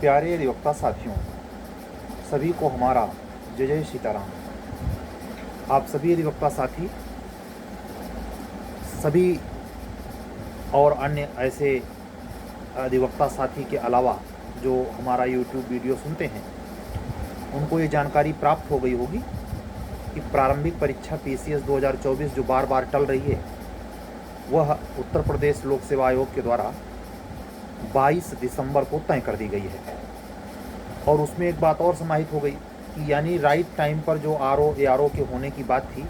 प्यारे अधिवक्ता साथियों, सभी को हमारा जय जय सीताराम। आप सभी अधिवक्ता साथी, सभी और अन्य ऐसे अधिवक्ता साथी के अलावा जो हमारा YouTube वीडियो सुनते हैं, उनको ये जानकारी प्राप्त हो गई होगी कि प्रारंभिक परीक्षा PCS 2024 जो बार बार टल रही है, वह उत्तर प्रदेश लोक सेवा आयोग के द्वारा 22 दिसंबर को तय कर दी गई है। और उसमें एक बात और समाहित हो गई कि यानी राइट टाइम पर जो ARO के होने की बात थी,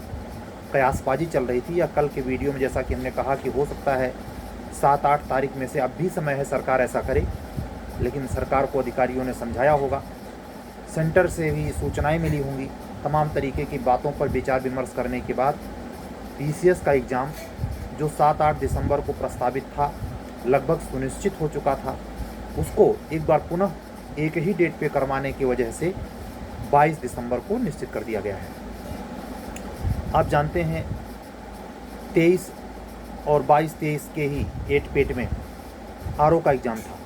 कयासबाजी चल रही थी, या कल के वीडियो में जैसा कि हमने कहा कि हो सकता है 7-8 तारीख में से अब भी समय है सरकार ऐसा करे, लेकिन सरकार को अधिकारियों ने समझाया होगा, सेंटर से भी सूचनाएं मिली होंगी, तमाम तरीके की बातों पर विचार विमर्श करने के बाद PCS का एग्ज़ाम जो 7-8 दिसंबर को प्रस्तावित था, लगभग सुनिश्चित हो चुका था, उसको एक बार पुनः एक ही डेट पे करवाने की वजह से 22 दिसंबर को निश्चित कर दिया गया है। आप जानते हैं 23 और 22-23 के ही 8 पेट में ARO का एग्ज़ाम था,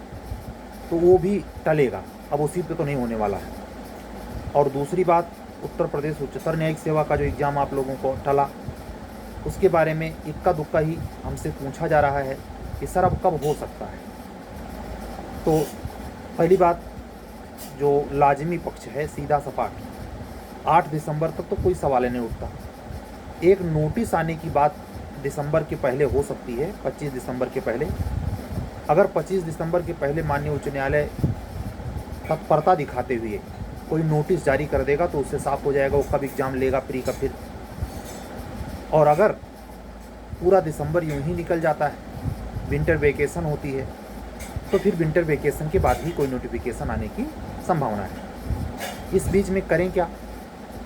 तो वो भी टलेगा, अब उसी पे तो नहीं होने वाला है। और दूसरी बात, उत्तर प्रदेश उच्चतर न्यायिक सेवा का जो एग्ज़ाम आप लोगों को टला, उसके बारे में इक्का दुक्का ही हमसे पूछा जा रहा है कि सर अब कब हो सकता है। तो पहली बात, जो लाजिमी पक्ष है सीधा सपाट, 8 दिसंबर तक तो कोई सवाल नहीं उठता। एक नोटिस आने की बात दिसंबर के पहले हो सकती है, 25 दिसंबर के पहले। अगर 25 दिसंबर के पहले माननीय उच्च न्यायालय तत्परता दिखाते हुए कोई नोटिस जारी कर देगा तो उससे साफ हो जाएगा वो कब एग्ज़ाम लेगा प्री का फिर। और अगर पूरा दिसंबर यूं ही निकल जाता है, विंटर वेकेशन होती है, तो फिर विंटर वेकेशन के बाद ही कोई नोटिफिकेशन आने की संभावना है। इस बीच में करें क्या?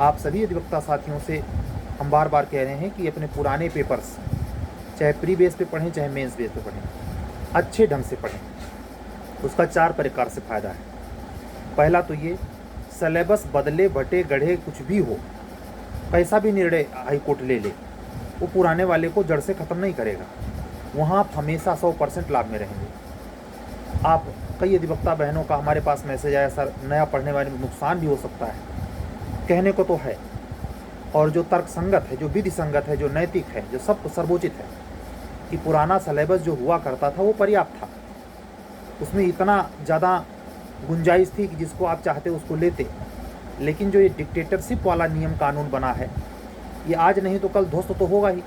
आप सभी अधिवक्ता साथियों से हम बार बार कह रहे हैं कि अपने पुराने पेपर्स चाहे प्री बेस पे पढ़ें चाहे मेंस बेस पे पढ़ें, अच्छे ढंग से पढ़ें। उसका 4 प्रकार से फ़ायदा है। पहला तो ये, सिलेबस बदले बटे गढ़े कुछ भी हो, कैसा भी निर्णय हाई कोर्ट ले ले, वो पुराने वाले को जड़ से ख़त्म नहीं करेगा। वहाँ आप हमेशा 100% लाभ में रहेंगे। आप कई अधिवक्ता बहनों का हमारे पास मैसेज आया, सर नया पढ़ने वाले में नुकसान भी हो सकता है। कहने को तो है, और जो तर्क संगत है, जो विधि संगत है, जो नैतिक है, जो सब सर्वोचित है, कि पुराना सिलेबस जो हुआ करता था वो पर्याप्त था। उसमें इतना ज़्यादा गुंजाइश थी कि जिसको आप चाहते उसको लेते। लेकिन जो ये डिक्टेटरशिप वाला नियम कानून बना है, ये आज नहीं तो कल ध्वस्त तो होगा ही।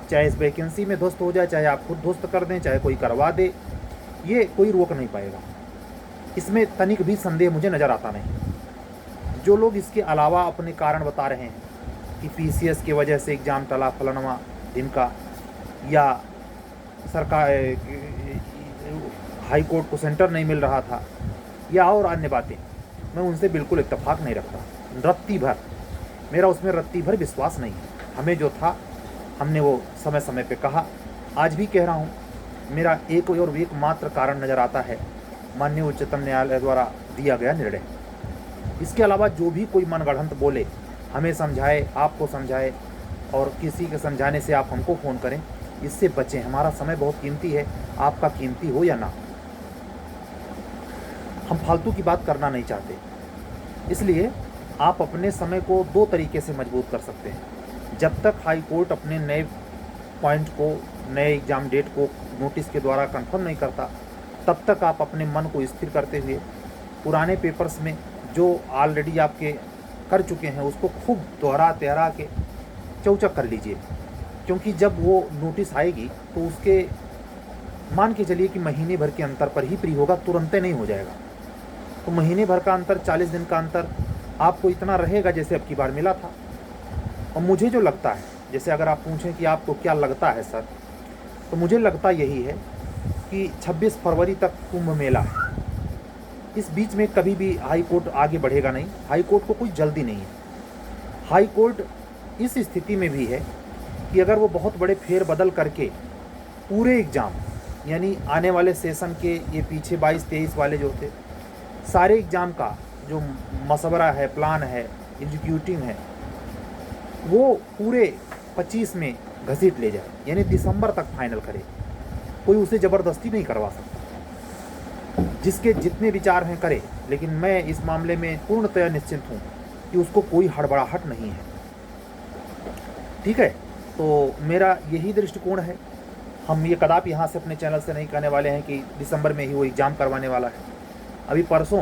चाहे इस वैकेंसी में ध्वस्त हो जाए, चाहे आप खुद ध्वस्त कर दें, चाहे कोई करवा दे, ये कोई रोक नहीं पाएगा। इसमें तनिक भी संदेह मुझे नज़र आता नहीं। जो लोग इसके अलावा अपने कारण बता रहे हैं कि PCS की वजह से एग्ज़ाम टला, फलाना दिन का, या सरकार हाई कोर्ट को सेंटर नहीं मिल रहा था, या और अन्य बातें, मैं उनसे बिल्कुल इत्तेफाक नहीं रखता। रत्ती भर मेरा उसमें रत्ती भर विश्वास नहीं है। हमें जो था हमने वो समय समय पे कहा, आज भी कह रहा हूँ। मेरा एक और एकमात्र कारण नज़र आता है माननीय उच्चतम न्यायालय द्वारा दिया गया निर्णय। इसके अलावा जो भी कोई मनगढ़ंत बोले, हमें समझाए, आपको समझाए, और किसी के समझाने से आप हमको फ़ोन करें, इससे बचें। हमारा समय बहुत कीमती है, आपका कीमती हो या ना। हम फालतू की बात करना नहीं चाहते, इसलिए आप अपने समय को 2 तरीके से मजबूत कर सकते हैं। जब तक हाई कोर्ट अपने नए पॉइंट को, नए एग्ज़ाम डेट को नोटिस के द्वारा कंफर्म नहीं करता, तब तक आप अपने मन को स्थिर करते हुए पुराने पेपर्स में जो ऑलरेडी आपके कर चुके हैं उसको खूब दोहरा तेहरा के चौचक कर लीजिए। क्योंकि जब वो नोटिस आएगी तो उसके मान के चलिए कि महीने भर के अंतर पर ही प्री होगा, तुरंत नहीं हो जाएगा। तो महीने भर का अंतर, 40 दिन का अंतर आपको इतना रहेगा जैसे अब की बार मिला था। और मुझे जो लगता है, जैसे अगर आप पूछें कि आपको क्या लगता है सर, तो मुझे लगता यही है कि 26 फरवरी तक कुंभ मेला है। इस बीच में कभी भी हाई कोर्ट आगे बढ़ेगा नहीं। हाई कोर्ट को कोई जल्दी नहीं है। हाई कोर्ट इस स्थिति में भी है कि अगर वो बहुत बड़े फेरबदल करके पूरे एग्ज़ाम, यानी आने वाले सेशन के ये पीछे 22-23 वाले जो थे, सारे एग्ज़ाम का जो मशवरा है, प्लान है, एग्जीक्यूटिव है, वो पूरे 25 में घसीट ले जाए, यानी दिसंबर तक फाइनल करे। कोई उसे ज़बरदस्ती नहीं करवा सकता। जिसके जितने विचार हैं करे, लेकिन मैं इस मामले में पूर्णतः निश्चिंत हूँ कि उसको कोई हड़बड़ाहट नहीं है। ठीक है, तो मेरा यही दृष्टिकोण है। हम ये कदापि यहाँ से अपने चैनल से नहीं कहने वाले हैं कि दिसंबर में ही वो एग्ज़ाम करवाने वाला है। अभी परसों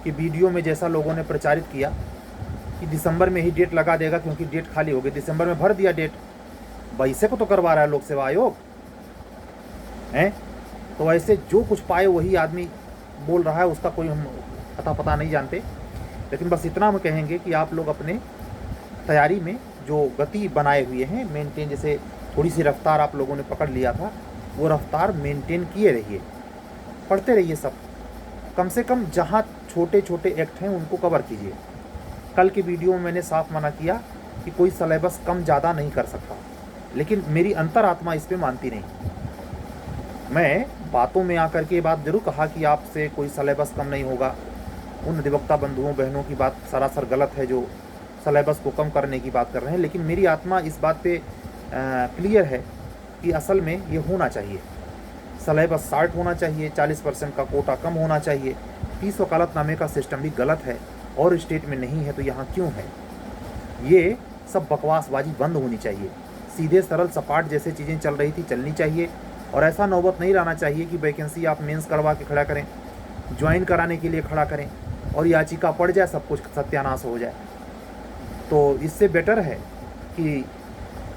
की वीडियो में जैसा लोगों ने प्रचारित किया कि दिसंबर में ही डेट लगा देगा क्योंकि डेट खाली हो गई, दिसंबर में भर दिया डेट। 22 को तो करवा रहा है लोक सेवा आयोग हैं। तो ऐसे जो कुछ पाए वही आदमी बोल रहा है, उसका कोई हम अता पता नहीं जानते। लेकिन बस इतना हम कहेंगे कि आप लोग अपने तैयारी में जो गति बनाए हुए हैं मेंटेन, जैसे थोड़ी सी रफ्तार आप लोगों ने पकड़ लिया था, वो रफ्तार मेंटेन किए रहिए, पढ़ते रहिए सब। कम से कम जहाँ छोटे छोटे एक्ट हैं उनको कवर कीजिए। कल की वीडियो में मैंने साफ मना किया कि कोई सिलेबस कम ज़्यादा नहीं कर सकता, लेकिन मेरी अंतरात्मा इस पे मानती नहीं। मैं बातों में आकर के ये बात जरूर कहा कि आपसे कोई सिलेबस कम नहीं होगा। उन अधिवक्ता बंधुओं बहनों की बात सरासर गलत है जो सिलेबस को कम करने की बात कर रहे हैं, लेकिन मेरी आत्मा इस बात पे क्लियर है कि असल में ये होना चाहिए। सिलेबस 60 होना चाहिए, 40% का कोटा कम होना चाहिए। फीस वकालतनामे का सिस्टम भी गलत है और स्टेट में नहीं है तो यहाँ क्यों है? ये सब बकवासबाजी बंद होनी चाहिए। सीधे सरल सपाट जैसे चीज़ें चल रही थी चलनी चाहिए, और ऐसा नौबत नहीं रहना चाहिए कि वैकेंसी आप मेंस करवा के खड़ा करें, ज्वाइन कराने के लिए खड़ा करें और याचिका पड़ जाए, सब कुछ सत्यानाश हो जाए। तो इससे बेटर है कि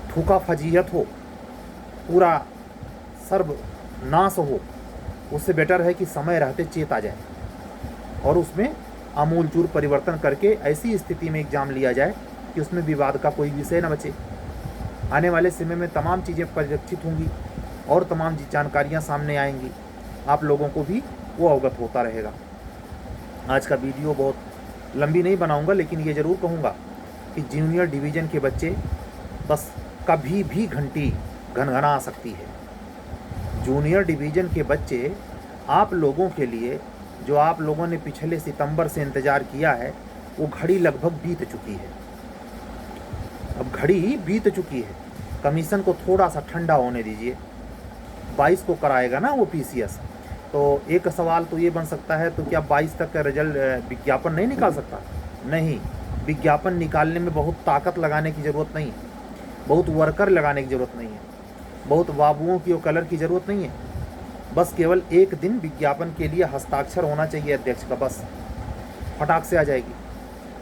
थूका फजीहत हो, पूरा सर्वनाश हो, उससे बेटर है कि समय रहते चेत आ जाए और उसमें आमूलचूर परिवर्तन करके ऐसी स्थिति में एग्ज़ाम लिया जाए कि उसमें विवाद का कोई विषय न बचे। आने वाले समय में तमाम चीज़ें परिलक्षित होंगी और तमाम जानकारियाँ सामने आएंगी, आप लोगों को भी वो अवगत होता रहेगा। आज का वीडियो बहुत लंबी नहीं बनाऊंगा, लेकिन ये ज़रूर कहूँगा कि जूनियर डिवीज़न के बच्चे बस कभी भी घंटी घनघना सकती है। जूनियर डिवीज़न के बच्चे आप लोगों के लिए, जो आप लोगों ने पिछले सितंबर से इंतज़ार किया है, वो घड़ी लगभग बीत चुकी है। अब घड़ी बीत चुकी है। कमीशन को थोड़ा सा ठंडा होने दीजिए। 22 को कराएगा ना वो PCS, तो एक सवाल तो ये बन सकता है, तो क्या 22 तक का रिजल्ट विज्ञापन नहीं निकाल सकता? नहीं, विज्ञापन निकालने में बहुत ताकत लगाने की ज़रूरत नहीं, बहुत वर्कर लगाने की ज़रूरत नहीं है, बहुत बाबुओं की और कलर की ज़रूरत नहीं है। बस केवल एक दिन विज्ञापन के लिए हस्ताक्षर होना चाहिए अध्यक्ष का, बस फटाक से आ जाएगी।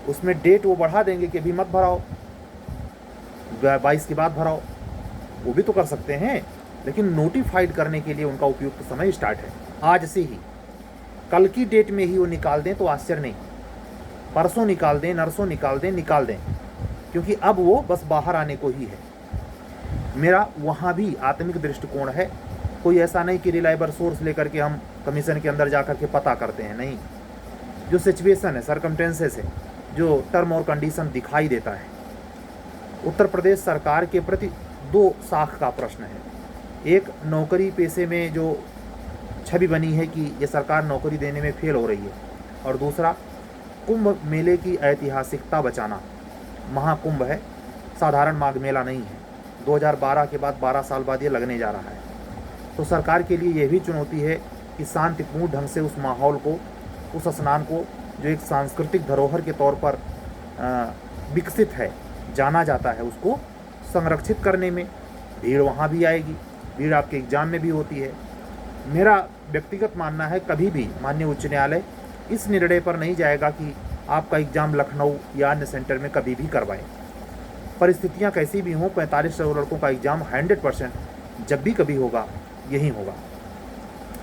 उसमें डेट वो बढ़ा देंगे कि अभी मत भराओ, 22 के बाद भराओ, वो भी तो कर सकते हैं। लेकिन नोटिफाइड करने के लिए उनका उपयुक्त समय स्टार्ट है आज से ही। कल की डेट में ही वो निकाल दें तो आश्चर्य नहीं, परसों निकाल दें, नरसों निकाल दें, क्योंकि अब वो बस बाहर आने को ही है। मेरा वहाँ भी आत्मिक दृष्टिकोण है, कोई ऐसा नहीं कि रिलायबल सोर्स लेकर के हम कमीशन के अंदर जाकर के पता करते हैं, नहीं। जो सिचुएशन है, सर्कमटेंसेस है, जो टर्म और कंडीशन दिखाई देता है। उत्तर प्रदेश सरकार के प्रति दो साख का प्रश्न है। एक, नौकरी पेशे में जो छवि बनी है कि ये सरकार नौकरी देने में फेल हो रही है, और दूसरा, कुंभ मेले की ऐतिहासिकता बचाना। महाकुंभ है, साधारण माघ मेला नहीं है। 2012 के बाद 12 साल बाद ये लगने जा रहा है। तो सरकार के लिए ये भी चुनौती है कि शांतिपूर्ण ढंग से उस माहौल को, उस स्नान को, जो एक सांस्कृतिक धरोहर के तौर पर विकसित है, जाना जाता है, उसको संरक्षित करने में। भीड़ वहाँ भी आएगी, भीड़ आपके एग्ज़ाम में भी होती है। मेरा व्यक्तिगत मानना है, कभी भी माननीय उच्च न्यायालय इस निर्णय पर नहीं जाएगा कि आपका एग्ज़ाम लखनऊ या अन्य सेंटर में कभी भी करवाएं। परिस्थितियाँ कैसी भी हों, 4500 लड़कों का एग्ज़ाम 100% जब भी कभी होगा यही होगा।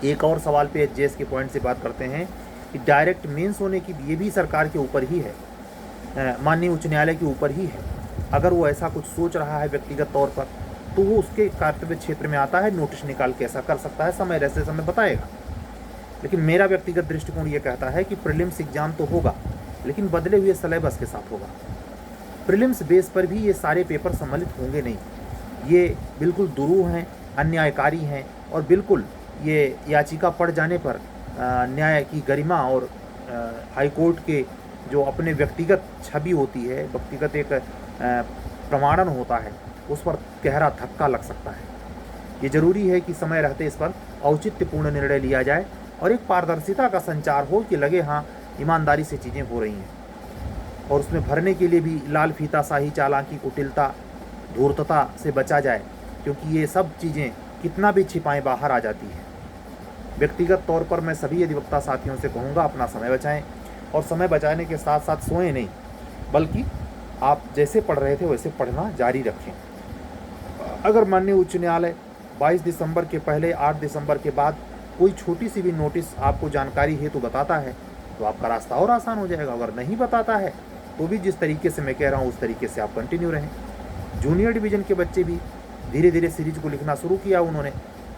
एक और सवाल पे एचजेएस के पॉइंट से बात करते हैं कि डायरेक्ट मेंस होने की, ये भी सरकार के ऊपर ही है, माननीय उच्च न्यायालय के ऊपर ही है। अगर वो ऐसा कुछ सोच रहा है व्यक्तिगत तौर पर, तो वो उसके कर्तव्य क्षेत्र में आता है, नोटिस निकाल के ऐसा कर सकता है, समय रहते समय बताएगा। लेकिन मेरा व्यक्तिगत दृष्टिकोण ये कहता है कि प्रीलिम्स एग्ज़ाम तो होगा, लेकिन बदले हुए सिलेबस के साथ होगा। प्रीलिम्स बेस पर भी ये सारे पेपर सम्मिलित होंगे नहीं। ये बिल्कुल दुरूह हैं, अन्यायकारी हैं, और बिल्कुल ये याचिका पड़ जाने पर न्याय की गरिमा और हाईकोर्ट के जो अपने व्यक्तिगत छवि होती है, व्यक्तिगत एक प्रमाणन होता है, उस पर गहरा धक्का लग सकता है। ये ज़रूरी है कि समय रहते इस पर औचित्यपूर्ण निर्णय लिया जाए और एक पारदर्शिता का संचार हो कि लगे हाँ ईमानदारी से चीज़ें हो रही हैं, और उसमें भरने के लिए भी लाल फीता शाही चालाकी कुटिलता धूर्तता से बचा जाए, क्योंकि ये सब चीज़ें कितना भी छिपाएं बाहर आ जाती हैं। व्यक्तिगत तौर पर मैं सभी अधिवक्ता साथियों से कहूँगा अपना समय बचाएं, और समय बचाने के साथ साथ सोएं नहीं, बल्कि आप जैसे पढ़ रहे थे वैसे पढ़ना जारी रखें। अगर माननीय उच्च न्यायालय 22 दिसंबर के पहले 8 दिसंबर के बाद कोई छोटी सी भी नोटिस आपको जानकारी हेतु बताता है तो आपका रास्ता और आसान हो जाएगा। अगर नहीं बताता है तो भी जिस तरीके से मैं कह रहा हूँ उस तरीके से आप कंटिन्यू रहें। जूनियर डिवीज़न के बच्चे भी धीरे धीरे सीरीज को लिखना शुरू किया उन्होंने,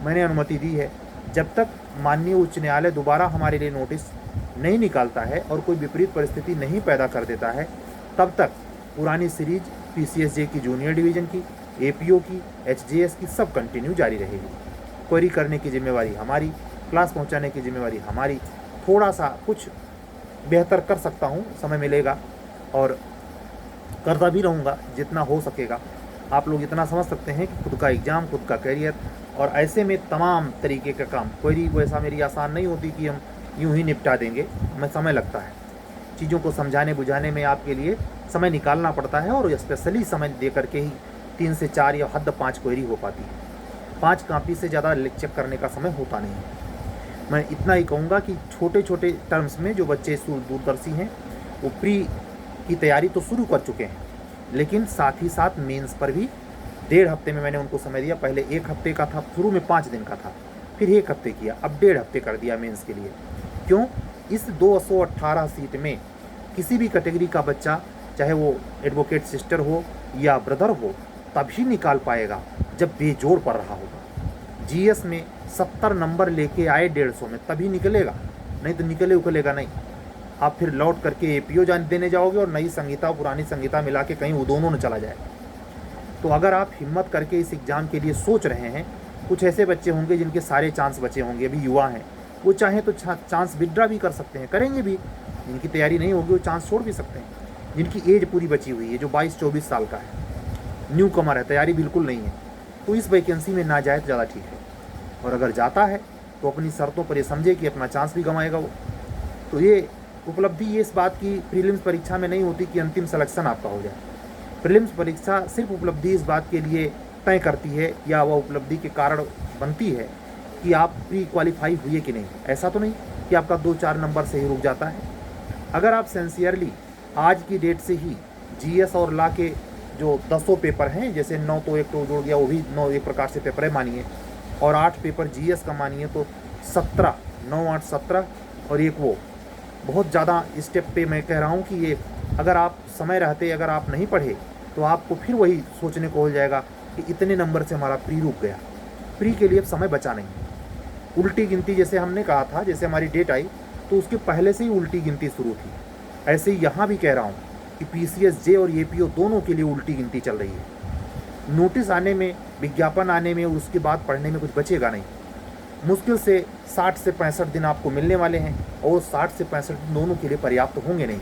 मैंने अनुमति दी है। जब तक माननीय उच्च न्यायालय दोबारा हमारे लिए नोटिस नहीं निकालता है और कोई विपरीत परिस्थिति नहीं पैदा कर देता है, तब तक पुरानी सीरीज PCSJ की जूनियर डिवीज़न की, APO की, HJS की सब कंटिन्यू जारी रहेगी। क्वेरी करने की जिम्मेवारी हमारी, क्लास पहुंचाने की जिम्मेवारी हमारी। थोड़ा सा कुछ बेहतर कर सकता हूं, समय मिलेगा और करता भी रहूँगा जितना हो सकेगा। आप लोग इतना समझ सकते हैं कि खुद का एग्ज़ाम, खुद का करियर, और ऐसे में तमाम तरीके का काम, क्वेरी वैसा मेरी आसान नहीं होती कि हम यूं ही निपटा देंगे, हमें समय लगता है। चीज़ों को समझाने बुझाने में आपके लिए समय निकालना पड़ता है, और स्पेशली समय दे करके ही 3 से 4 या हद 5 क्वेरी हो पाती है। 5 कापी से ज़्यादा चेक करने का समय होता नहीं है। मैं इतना ही कहूँगा कि छोटे छोटे टर्म्स में जो बच्चे दूरदर्शी हैं वो प्री की तैयारी तो शुरू कर चुके हैं, लेकिन साथ ही साथ मेंस पर भी 1.5 हफ्ते में मैंने उनको समय दिया। पहले 1 हफ्ते का था, शुरू में 5 दिन का था, फिर 1 हफ्ते किया, अब 1.5 हफ्ते कर दिया मेंस के लिए। क्यों? इस 218 सीट में किसी भी कैटेगरी का बच्चा, चाहे वो एडवोकेट सिस्टर हो या ब्रदर हो, तभी निकाल पाएगा जब बेजोड़ पड़ रहा होगा। GS में 70 नंबर लेके आए 150 में, तभी निकलेगा, नहीं तो निकले उकलेगा नहीं। आप फिर लौट करके APO देने जाओगे और नई संहिता और पुरानी संहिता मिला के कहीं वो दोनों न चला जाए। तो अगर आप हिम्मत करके इस एग्ज़ाम के लिए सोच रहे हैं, कुछ ऐसे बच्चे होंगे जिनके सारे चांस बचे होंगे, अभी युवा हैं, वो चाहें तो चांस विड्रा भी कर सकते हैं, करेंगे भी। जिनकी तैयारी नहीं होगी वो चांस छोड़ भी सकते हैं। जिनकी एज पूरी बची हुई है, जो 22-24 साल का है, न्यू कमर है, तैयारी बिल्कुल नहीं है, तो इस वैकेंसी में ना जाए तो ज़्यादा ठीक है। और अगर जाता है तो अपनी शर्तों पर ये समझे कि अपना चांस भी गंवाएगा वो। तो ये उपलब्धि ये इस बात की प्रीलिम्स परीक्षा में नहीं होती कि अंतिम सिलेक्शन आपका हो जाए। प्रीलिम्स परीक्षा सिर्फ उपलब्धि इस बात के लिए तय करती है, या वह उपलब्धि के कारण बनती है कि आप प्री क्वालिफाई हुए कि नहीं। ऐसा तो नहीं कि आपका 2-4 नंबर से ही रुक जाता है। अगर आप सिंसियरली आज की डेट से ही GS और लॉ के जो 10 पेपर हैं, जैसे 9 तो एक तो जुड़ गया, वो भी 9 एक प्रकार से पेपर है मानिए, और 8 पेपर GS का मानिए, तो 17, 9, 8, 17 और एक वो बहुत ज़्यादा स्टेप पे मैं कह रहा हूँ कि ये अगर आप समय रहते अगर आप नहीं पढ़े तो आपको फिर वही सोचने को हो जाएगा कि इतने नंबर से हमारा प्री रुक गया। प्री के लिए अब समय बचा नहीं। उल्टी गिनती जैसे हमने कहा था, जैसे हमारी डेट आई तो उसके पहले से ही उल्टी गिनती शुरू थी, ऐसे ही यहाँ भी कह रहा हूँ कि PCSJ और APO दोनों के लिए उल्टी गिनती चल रही है। नोटिस आने में, विज्ञापन आने में और उसके बाद पढ़ने में कुछ बचेगा नहीं। मुश्किल से 60 से 65 दिन आपको मिलने वाले हैं, और 60 से 65 दिन दोनों के लिए पर्याप्त होंगे नहीं।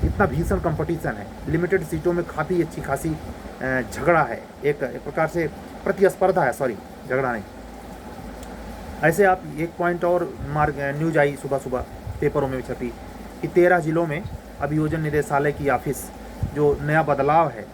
इतना भीषण कंपटीशन है, लिमिटेड सीटों में काफ़ी अच्छी खासी झगड़ा है, एक प्रकार से प्रतिस्पर्धा है, सॉरी झगड़ा नहीं। ऐसे आप एक पॉइंट और न्यूज आई सुबह सुबह पेपरों में छपी कि 13 जिलों में अभियोजन निदेशालय की ऑफिस जो नया बदलाव है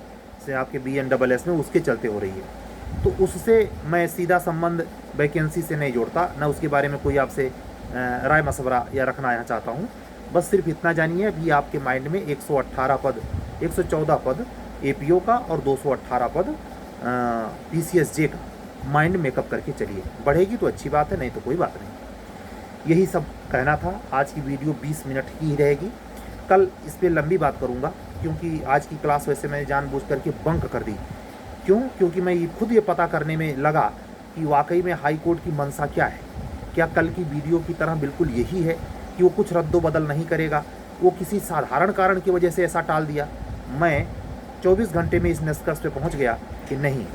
से आपके BNSS में, उसके चलते हो रही है। तो उससे मैं सीधा संबंध वैकेंसी से नहीं जोड़ता, ना उसके बारे में कोई आपसे राय मशवरा या रखना यहाँ चाहता हूँ। बस सिर्फ इतना जानिए अभी आपके माइंड में 118 पद, 114 पद APO का और 218 पद PCSJ का माइंड मेकअप करके चलिए। बढ़ेगी तो अच्छी बात है, नहीं तो कोई बात नहीं। यही सब कहना था। आज की वीडियो 20 मिनट की ही रहेगी। कल इस पर लंबी बात करूँगा, क्योंकि आज की क्लास वैसे मैंने जानबूझ करके बंक कर दी। क्यों? क्योंकि मैं खुद ये पता करने में लगा कि वाकई में हाई कोर्ट की मंशा क्या है। क्या कल की वीडियो की तरह बिल्कुल यही है कि वो कुछ रद्दोबदल नहीं करेगा, वो किसी साधारण कारण की वजह से ऐसा टाल दिया? मैं 24 घंटे में इस निष्कर्ष पे पहुंच गया कि नहीं,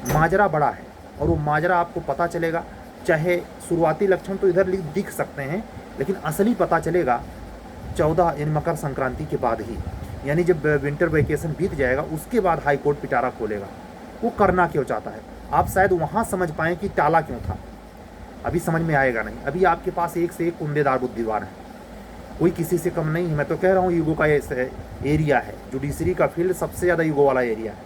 माजरा बड़ा है, और वो माजरा आपको पता चलेगा। चाहे शुरुआती लक्षण तो इधर दिख सकते हैं, लेकिन असली पता चलेगा 14 यानी मकर संक्रांति के बाद ही, यानी जब विंटर वेकेशन बीत जाएगा उसके बाद हाई कोर्ट पिटारा खोलेगा। वो करना क्यों चाहता है, आप शायद वहाँ समझ पाएँ कि टाला क्यों था। अभी समझ में आएगा नहीं। अभी आपके पास एक से एक कुंडेदार बुद्धिवान है, कोई किसी से कम नहीं है। मैं तो कह रहा हूँ ईगो का एरिया है, जुडिशरी का फील्ड सबसे ज़्यादा ईगो वाला एरिया है।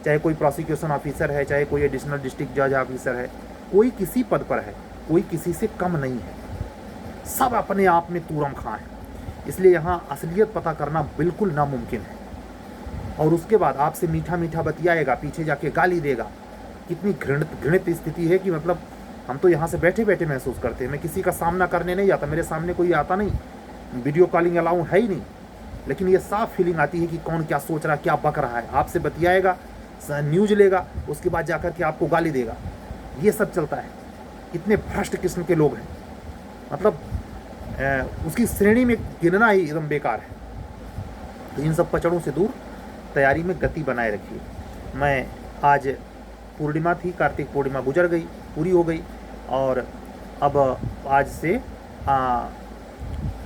चाहे कोई प्रोसिक्यूशन ऑफिसर है, चाहे कोई एडिशनल डिस्ट्रिक्ट जज ऑफिसर है, कोई किसी पद पर है, कोई किसी से कम नहीं है, सब अपने आप में तूरम खां है। इसलिए यहाँ असलियत पता करना बिल्कुल नामुमकिन है। और उसके बाद आपसे मीठा मीठा बतियाएगा, पीछे जाके गाली देगा। कितनी घृणित स्थिति है कि मतलब हम तो यहाँ से बैठे बैठे महसूस करते हैं। मैं किसी का सामना करने नहीं जाता, मेरे सामने कोई आता नहीं, वीडियो कॉलिंग अलाउ है ही नहीं, लेकिन ये साफ फीलिंग आती है कि कौन क्या सोच रहा है, क्या बक रहा है। आपसे बतियाएगा, न्यूज लेगा, उसके बाद जाकर के आपको गाली देगा। ये सब चलता है। इतने भ्रष्ट किस्म के लोग हैं, मतलब उसकी श्रेणी में गिनना ही एकदम बेकार है। तो इन सब पचड़ों से दूर तैयारी में गति बनाए रखिए। मैं आज पूर्णिमा थी, कार्तिक पूर्णिमा गुजर गई, पूरी हो गई, और अब आज से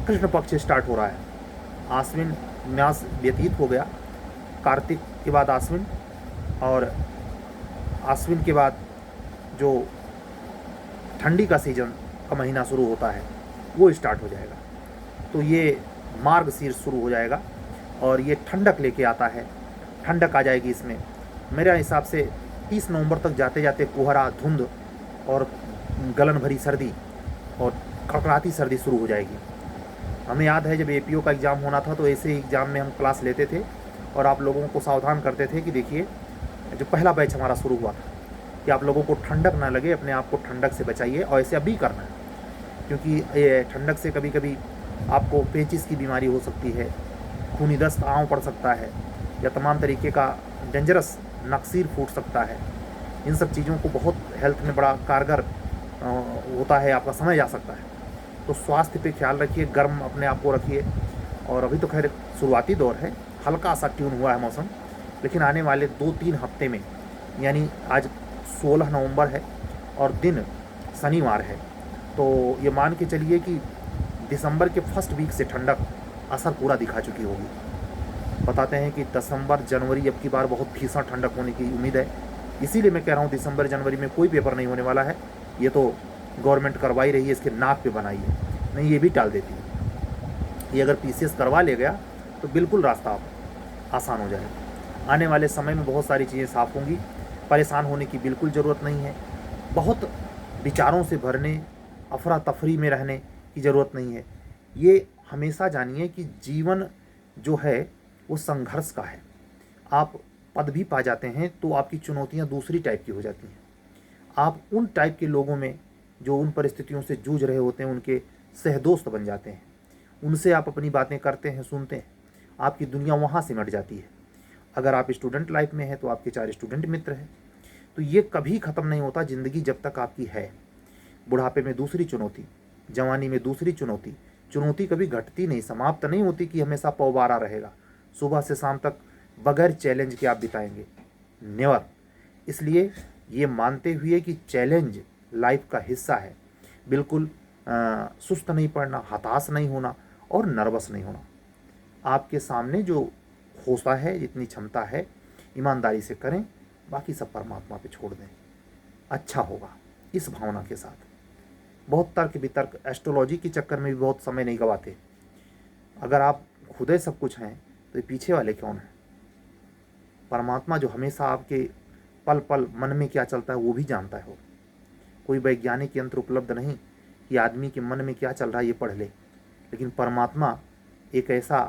कृष्ण पक्ष स्टार्ट हो रहा है। आश्विन मास व्यतीत हो गया, कार्तिक के बाद आश्विन, और आश्विन के बाद जो ठंडी का सीजन का महीना शुरू होता है वो स्टार्ट हो जाएगा। तो ये मार्गशीर्ष शुरू हो जाएगा और ये ठंडक लेके आता है। ठंडक आ जाएगी इसमें, मेरे हिसाब से 30 नवंबर तक जाते जाते कोहरा, धुंध और गलन भरी सर्दी और कड़कड़ाती सर्दी शुरू हो जाएगी। हमें याद है जब एपीओ का एग्ज़ाम होना था तो ऐसे एग्ज़ाम में हम क्लास लेते थे और आप लोगों को सावधान करते थे कि देखिए, जो पहला बैच हमारा शुरू हुआ था कि आप लोगों को ठंडक ना लगे, अपने आप को ठंडक से बचाइए। और ऐसे अभी करना है, क्योंकि ये ठंडक से कभी कभी आपको पेचिस की बीमारी हो सकती है, खूनी दस्त आँव पड़ सकता है, या तमाम तरीके का डेंजरस नक्सीर फूट सकता है। इन सब चीज़ों को बहुत हेल्थ में बड़ा कारगर होता है, आपका समय जा सकता है। तो स्वास्थ्य पे ख्याल रखिए, गर्म अपने आप को रखिए। और अभी तो खैर शुरुआती दौर है, हल्का सा ट्यून हुआ है मौसम, लेकिन आने वाले 2-3 हफ्ते में, यानी आज 16 नवंबर है और दिन शनिवार है, तो ये मान के चलिए कि दिसंबर के फर्स्ट वीक से ठंडक असर पूरा दिखा चुकी होगी। बताते हैं कि दिसंबर जनवरी अब की बार बहुत भीषण ठंडक होने की उम्मीद है। इसीलिए मैं कह रहा हूँ दिसंबर जनवरी में कोई पेपर नहीं होने वाला है। ये तो गवर्नमेंट करवा ही रही है, इसके नाक पे बनाई है, नहीं ये भी टाल देती है। ये अगर पीसीएस करवा ले गया तो बिल्कुल रास्ता आसान हो जाएगा। आने वाले समय में बहुत सारी चीज़ें साफ़ होंगी, परेशान होने की बिल्कुल ज़रूरत नहीं है। बहुत विचारों से भरने, अफरा तफरी में रहने की ज़रूरत नहीं है। ये हमेशा जानिए कि जीवन जो है वो संघर्ष का है। आप पद भी पा जाते हैं तो आपकी चुनौतियाँ दूसरी टाइप की हो जाती हैं। आप उन टाइप के लोगों में जो उन परिस्थितियों से जूझ रहे होते हैं उनके सहदोस्त बन जाते हैं। उनसे आप अपनी बातें करते हैं, सुनते हैं, आपकी दुनिया वहाँ सिमट जाती है। अगर आप स्टूडेंट लाइफ में हैं तो आपके 4 स्टूडेंट मित्र हैं। तो ये कभी ख़त्म नहीं होता ज़िंदगी जब तक आपकी है। बुढ़ापे में दूसरी चुनौती, जवानी में दूसरी चुनौती। चुनौती कभी घटती नहीं, समाप्त नहीं होती कि हमेशा पौबारा रहेगा। सुबह से शाम तक बगैर चैलेंज के आप बिताएंगे, नेवर। इसलिए ये मानते हुए कि चैलेंज लाइफ का हिस्सा है, बिल्कुल सुस्त नहीं पड़ना, हताश नहीं होना और नर्वस नहीं होना। आपके सामने जो हौसला है, जितनी क्षमता है, ईमानदारी से करें, बाकी सब परमात्मा पे छोड़ दें, अच्छा होगा। इस भावना के साथ बहुत तर्क वितर्क, एस्ट्रोलॉजी के चक्कर में भी बहुत समय नहीं गवाते। अगर आप खुद सब कुछ हैं तो ये पीछे वाले कौन हैं? परमात्मा जो हमेशा आपके पल पल मन में क्या चलता है वो भी जानता है। कोई वैज्ञानिक यंत्र उपलब्ध नहीं कि आदमी के मन में क्या चल रहा है ये पढ़ ले, लेकिन परमात्मा एक ऐसा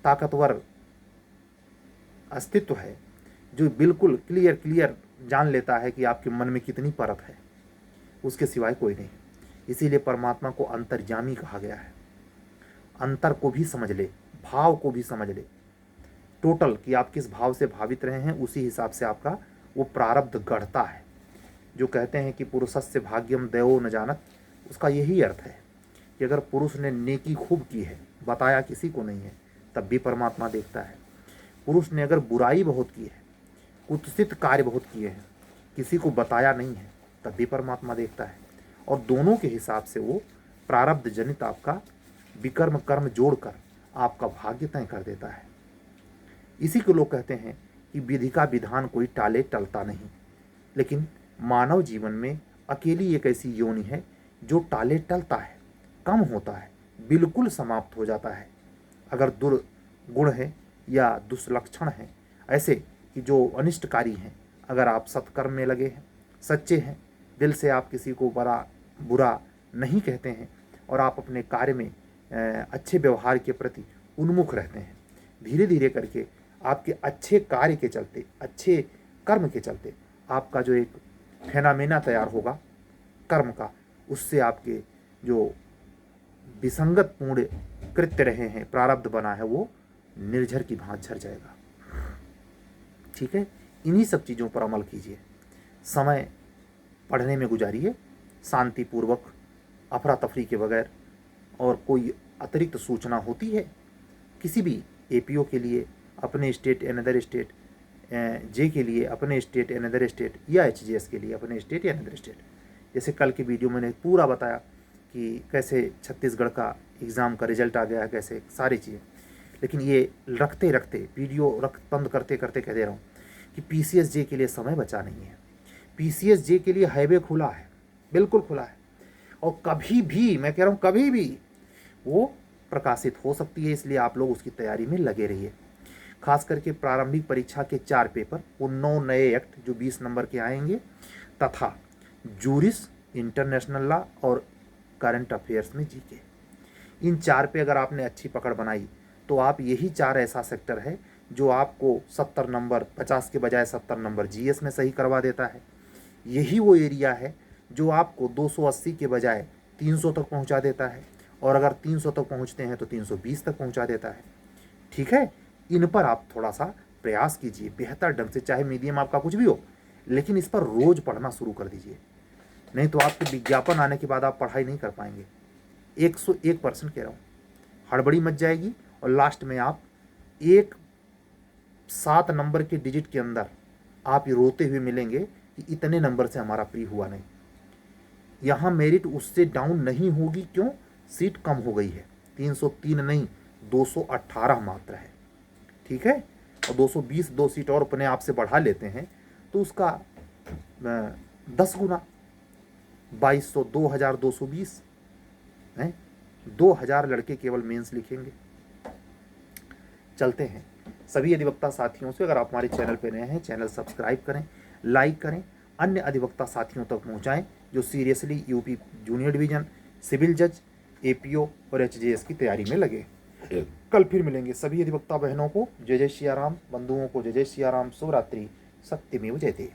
ताकतवर अस्तित्व है जो बिल्कुल क्लियर जान लेता है कि आपके मन में कितनी परत है, उसके सिवाय कोई नहीं। इसीलिए परमात्मा को अंतर्यामी कहा गया है। अंतर को भी समझ ले, भाव को भी समझ ले, टोटल कि आप किस भाव से भावित रहे हैं, उसी हिसाब से आपका वो प्रारब्ध गढ़ता है। जो कहते हैं कि पुरुषस्य भाग्यम दैवो न जानत, उसका यही अर्थ है कि अगर पुरुष ने नेकी खूब की है, बताया किसी को नहीं है, तब भी परमात्मा देखता है। पुरुष ने अगर बुराई बहुत की है, कुत्सित कार्य बहुत किए हैं, किसी को बताया नहीं है, तब भी परमात्मा देखता है। और दोनों के हिसाब से वो प्रारब्ध जनित आपका विकर्म कर्म जोड़कर आपका भाग्य तय कर देता है। इसी को लोग कहते हैं कि विधि का विधान कोई टाले टलता नहीं। लेकिन मानव जीवन में अकेली एक ऐसी योनि है जो टाले टलता है, कम होता है, बिल्कुल समाप्त हो जाता है। अगर दुर्गुण है या दुष्लक्षण है ऐसे कि जो अनिष्टकारी हैं, अगर आप सत्कर्म में लगे हैं, सच्चे हैं, दिल से आप किसी को बुरा नहीं कहते हैं और आप अपने कार्य में अच्छे व्यवहार के प्रति उन्मुख रहते हैं, धीरे धीरे करके आपके अच्छे कार्य के चलते, अच्छे कर्म के चलते आपका जो एक फेनामेना तैयार होगा कर्म का, उससे आपके जो विसंगत पूर्ण कृत्य रहे हैं, प्रारब्ध बना है, वो निर्झर की भांति झर जाएगा। ठीक है, इन्हीं सब चीज़ों पर अमल कीजिए। समय पढ़ने में गुजारिए शांतिपूर्वक, अफरा तफरी के बगैर। और कोई अतिरिक्त सूचना होती है किसी भी एपीओ के लिए, अपने स्टेट अनदर स्टेट, जे के लिए अपने स्टेट अनदर स्टेट, या एचजीएस के लिए अपने स्टेट या अनदर स्टेट, जैसे कल की वीडियो मैंने पूरा बताया कि कैसे छत्तीसगढ़ का एग्ज़ाम का रिजल्ट आ गया, कैसे सारी चीज़ें। लेकिन ये रखते रखते वीडियो बंद करते करते कह दे रहा हूँ कि पीसीएस जे के लिए समय बचा नहीं है। पीसीएस जे के लिए हाईवे खुला है, बिल्कुल खुला है, और कभी भी, मैं कह रहा हूँ कभी भी वो प्रकाशित हो सकती है, इसलिए आप लोग उसकी तैयारी में लगे रहिए। खास करके प्रारंभिक परीक्षा के 4 पेपर, वो 9 नए एक्ट जो 20 नंबर के आएंगे, तथा जूरिस, इंटरनेशनल लॉ और करंट अफेयर्स में जीके, इन 4 पे अगर आपने अच्छी पकड़ बनाई तो आप, यही 4 ऐसा सेक्टर है जो आपको 70 नंबर, 50 के बजाय 70 नंबर जीएस में सही करवा देता है। यही वो एरिया है जो आपको 280 के बजाय 300 तक पहुंचा देता है, और अगर 300 तक पहुंचते हैं तो 320 तक पहुंचा देता है। ठीक है, इन पर आप थोड़ा सा प्रयास कीजिए बेहतर ढंग से, चाहे मीडियम आपका कुछ भी हो, लेकिन इस पर रोज पढ़ना शुरू कर दीजिए, नहीं तो आपके विज्ञापन आने के बाद आप पढ़ाई नहीं कर पाएंगे। 101% कह रहा हूँ, हड़बड़ी मच जाएगी और लास्ट में आप 7 नंबर के डिजिट के अंदर आप रोते हुए मिलेंगे कि इतने नंबर से हमारा प्री हुआ नहीं। यहाँ मेरिट उससे डाउन नहीं होगी, क्यों? सीट कम हो गई है, 303 नहीं 218 मात्र है। ठीक है, और 220 2 सीट और अपने आप से बढ़ा लेते हैं तो उसका 10 गुना 2200, 2220 है। 2000 लड़के केवल मेंस लिखेंगे। चलते हैं सभी अधिवक्ता साथियों से, अगर आप हमारे चैनल पर नए हैं, चैनल सब्सक्राइब करें, लाइक करें, अन्य अधिवक्ता साथियों तक पहुंचाएं जो seriously UP junior division, civil जज, एपीओ और एचजीएस की तैयारी में लगे। कल फिर मिलेंगे। सभी अधिवक्ता बहनों को जय जय सिया राम, बंधुओं को जय जय सिया राम, शुभ रात्रि, सत्यमेव जयते।